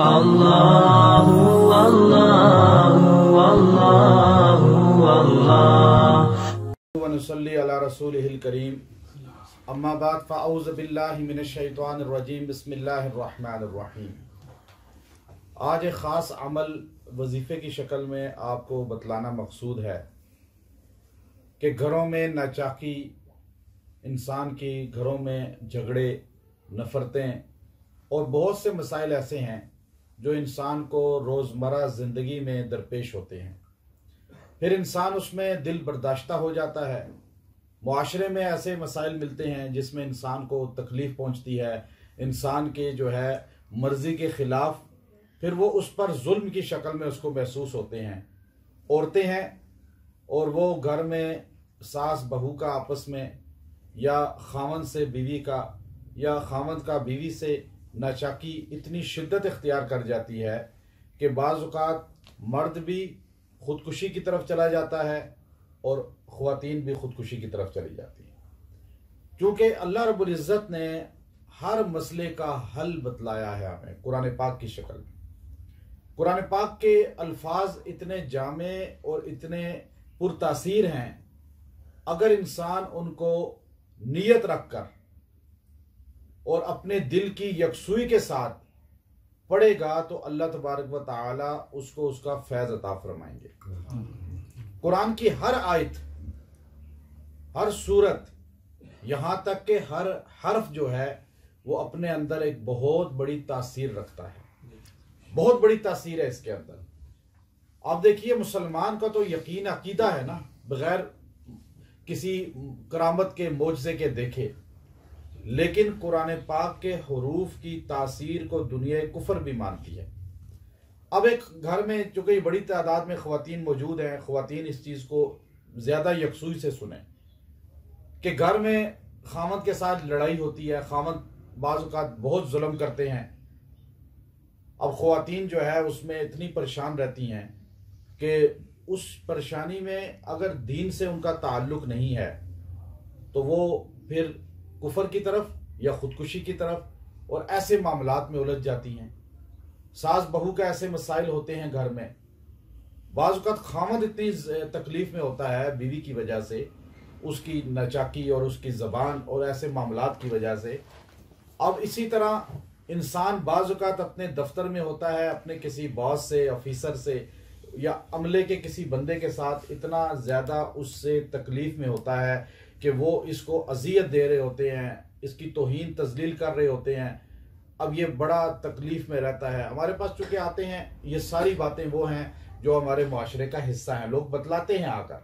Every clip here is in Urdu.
اللہ اللہ اللہ اللہ ونصلی علی رسولہ الکریم اما بعد فاعوذ باللہ من الشیطان الرجیم بسم اللہ الرحمن الرحیم۔ آج ایک خاص عمل وظیفے کی شکل میں آپ کو بتلانا مقصود ہے کہ گھروں میں ناچاکی، انسان کی گھروں میں جھگڑے، نفرتیں اور بہت سے مسائل ایسے ہیں جو انسان کو روزمرہ زندگی میں درپیش ہوتے ہیں، پھر انسان اس میں دل برداشتہ ہو جاتا ہے۔ معاشرے میں ایسے مسائل ملتے ہیں جس میں انسان کو تکلیف پہنچتی ہے، انسان کے جو ہے مرضی کے خلاف، پھر وہ اس پر ظلم کی شکل میں اس کو محسوس ہوتے ہیں۔ عورتیں ہیں اور وہ گھر میں ساس بہو کا آپس میں، یا خاوند سے بیوی کا، یا خاوند کا بیوی سے ناچاکی اتنی شدت اختیار کر جاتی ہے کہ بعض اوقات مرد بھی خودکشی کی طرف چلا جاتا ہے اور خواتین بھی خودکشی کی طرف چلی جاتی ہیں، کیونکہ اللہ رب العزت نے ہر مسئلے کا حل بتلایا ہے ہمیں قرآن پاک کی شکل میں۔ قرآن پاک کے الفاظ اتنے جامع اور اتنے پرتاثیر ہیں، اگر انسان ان کو نیت رکھ کر اور اپنے دل کی یکسوئی کے ساتھ پڑھے گا تو اللہ تبارک و تعالی اس کو اس کا فیض عطا فرمائیں گے۔ قرآن کی ہر آیت، ہر سورت، یہاں تک کہ ہر حرف جو ہے وہ اپنے اندر ایک بہت بڑی تاثیر رکھتا ہے، بہت بڑی تاثیر ہے اس کے اندر۔ آپ دیکھیے، مسلمان کا تو یقین عقیدہ ہے نا، بغیر کسی کرامت کے معجزے کے دیکھے، لیکن قرآن پاک کے حروف کی تاثیر کو دنیا کفر بھی مانتی ہے۔ اب ایک گھر میں چونکہ یہ بڑی تعداد میں خواتین موجود ہیں، خواتین اس چیز کو زیادہ یکسوئی سے سنیں کہ گھر میں خاوند کے ساتھ لڑائی ہوتی ہے، خاوند بعض اوقات بہت ظلم کرتے ہیں۔ اب خواتین جو ہے اس میں اتنی پریشان رہتی ہیں کہ اس پریشانی میں اگر دین سے ان کا تعلق نہیں ہے تو وہ پھر کفر کی طرف یا خودکشی کی طرف اور ایسے معاملات میں الجھ جاتی ہیں۔ ساس بہو کا ایسے مسائل ہوتے ہیں گھر میں، بعض اوقات خاوند اتنی تکلیف میں ہوتا ہے بیوی کی وجہ سے، اس کی ناچاکی اور اس کی زبان اور ایسے معاملات کی وجہ سے۔ اب اسی طرح انسان بعض اوقات اپنے دفتر میں ہوتا ہے، اپنے کسی باس سے، آفیسر سے یا عملے کے کسی بندے کے ساتھ اتنا زیادہ اس سے تکلیف میں ہوتا ہے کہ وہ اس کو اذیت دے رہے ہوتے ہیں، اس کی توہین تذلیل کر رہے ہوتے ہیں۔ اب یہ بڑا تکلیف میں رہتا ہے۔ ہمارے پاس چونکہ آتے ہیں، یہ ساری باتیں وہ ہیں جو ہمارے معاشرے کا حصہ ہیں، لوگ بتلاتے ہیں آ کر۔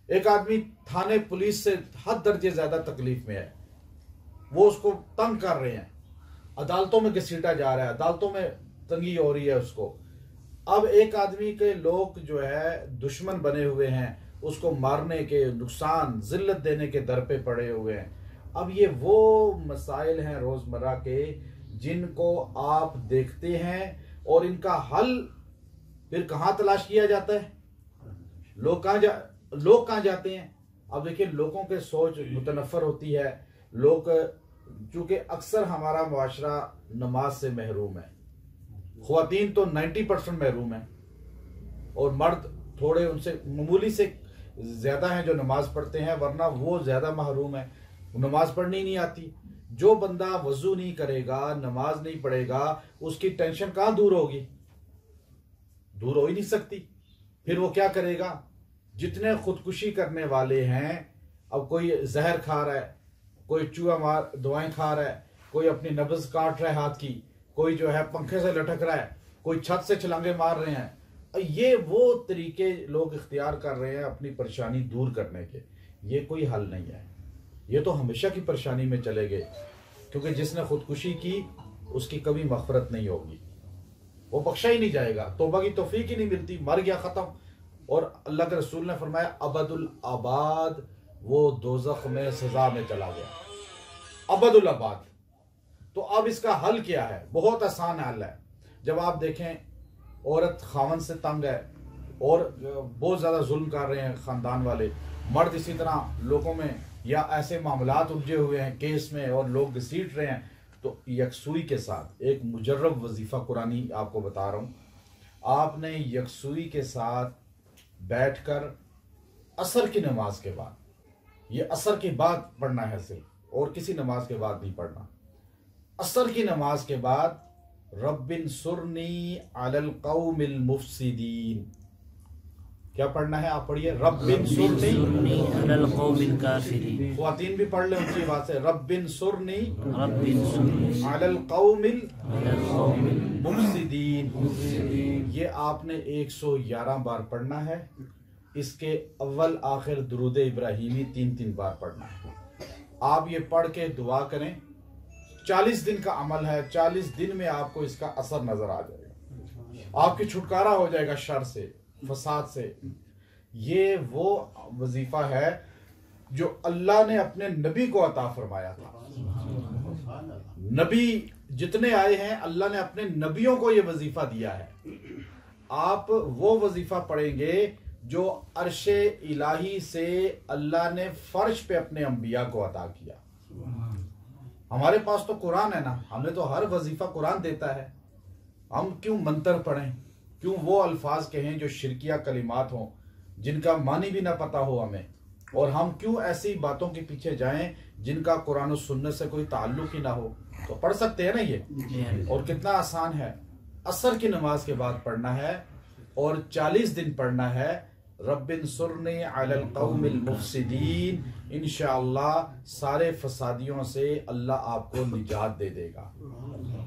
ایک آدمی تھانے پولیس سے حد درجے زیادہ تکلیف میں ہے، وہ اس کو تنگ کر رہے ہیں، عدالتوں میں گھسیٹا جا رہا ہے، عدالتوں میں تنگی ہو رہی ہے اس کو۔ اب ایک آدمی کے لوگ جو ہے دشمن بنے ہوئے ہیں، اس کو مارنے کے، نقصان ذلت دینے کے در پہ پڑے ہوئے ہیں۔ اب یہ وہ مسائل ہیں روزمرہ کے جن کو آپ دیکھتے ہیں، اور ان کا حل پھر کہاں تلاش کیا جاتا ہے؟ لوگ کہاں جاتے ہیں؟ اب دیکھیں، لوگوں کے سوچ متنفر ہوتی ہے۔ لوگ چونکہ اکثر ہمارا معاشرہ نماز سے محروم ہے، خواتین تو 90% محروم ہیں، اور مرد تھوڑے ان سے معمولی سے زیادہ ہیں جو نماز پڑھتے ہیں، ورنہ وہ زیادہ محروم ہیں، نماز پڑھنی نہیں آتی۔ جو بندہ وضو نہیں کرے گا، نماز نہیں پڑھے گا، اس کی ٹینشن کہاں دور ہوگی؟ دور ہو ہی نہیں سکتی۔ پھر وہ کیا کرے گا؟ جتنے خودکشی کرنے والے ہیں، اب کوئی زہر کھا رہا ہے، کوئی چوہا مار دوائیں کھا رہا ہے، کوئی اپنی نبض کاٹ رہا ہے ہاتھ کی، کوئی جو ہے پنکھے سے لٹک رہا ہے، کوئی چھت سے چھلانگے مار رہے ہیں۔ یہ وہ طریقے لوگ اختیار کر رہے ہیں اپنی پریشانی دور کرنے کے۔ یہ کوئی حل نہیں ہے، یہ تو ہمیشہ کی پریشانی میں چلے گئے، کیونکہ جس نے خودکشی کی اس کی کبھی مغفرت نہیں ہوگی، وہ بخشا ہی نہیں جائے گا، توبہ کی توفیق ہی نہیں ملتی، مر گیا، ختم۔ اور اللہ کے رسول نے فرمایا ابد الآباد، وہ دوزخ میں سزا میں چلا گیا، ابد الآباد۔ تو اب اس کا حل کیا ہے؟ بہت آسان حل ہے۔ جب آپ دیکھیں عورت خاوند سے تنگ ہے اور بہت زیادہ ظلم کر رہے ہیں خاندان والے، مرد اسی طرح لوگوں میں یا ایسے معاملات الجھے ہوئے ہیں کیس میں اور لوگ گھسیٹ رہے ہیں، تو یکسوئی کے ساتھ ایک مجرب وظیفہ قرآنی آپ کو بتا رہا ہوں، آپ نے یکسوئی کے ساتھ بیٹھ کر عصر کی نماز کے بعد، یہ عصر کے بعد پڑھنا ہے صرف، اور کسی نماز کے بعد نہیں پڑھنا، عصر کی نماز کے بعد رب انصرنی علی القوم المفسدین، کیا پڑھنا ہے؟ آپ پڑھیے، رب انصرنی علی القوم الکافرین، خواتین بھی پڑھ لیں اونچی بات سے، رب انصرنی رب انصرنی علی القوم علی القوم المفسدین، یہ آپ نے 111 بار پڑھنا ہے، اس کے اول آخر درود ابراہیمی 3 بار پڑھنا ہے۔ آپ یہ پڑھ کے دعا کریں، 40 دن کا عمل ہے، 40 دن میں آپ کو اس کا اثر نظر آ جائے گا، آپ کی چھٹکارا ہو جائے گا شر سے، فساد سے۔ یہ وہ وظیفہ ہے جو اللہ نے اپنے نبی کو عطا فرمایا تھا۔ نبی جتنے آئے ہیں اللہ نے اپنے نبیوں کو یہ وظیفہ دیا ہے۔ آپ وہ وظیفہ پڑھیں گے جو عرش الہی سے اللہ نے فرش پہ اپنے انبیاء کو عطا کیا۔ ہمارے پاس تو قرآن ہے نا، ہمیں تو ہر وظیفہ قرآن دیتا ہے، ہم کیوں منتر پڑھیں، کیوں وہ الفاظ کہیں جو شرکیہ کلمات ہوں، جن کا معنی بھی نہ پتا ہو ہمیں، اور ہم کیوں ایسی باتوں کے پیچھے جائیں جن کا قرآن و سنت سے کوئی تعلق ہی نہ ہو۔ تو پڑھ سکتے ہیں نا یہ، اور کتنا آسان ہے، عصر کی نماز کے بعد پڑھنا ہے اور 40 دن پڑھنا ہے، رب انصرنی علی القوم المفسدین۔ انشاءاللہ سارے فسادیوں سے اللہ آپ کو نجات دے دے گا۔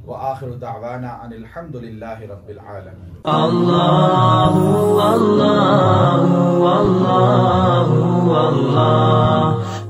وآخر دعوانا ان الحمد للہ رب العالمین۔ اللہ اللہ اللہ اللہ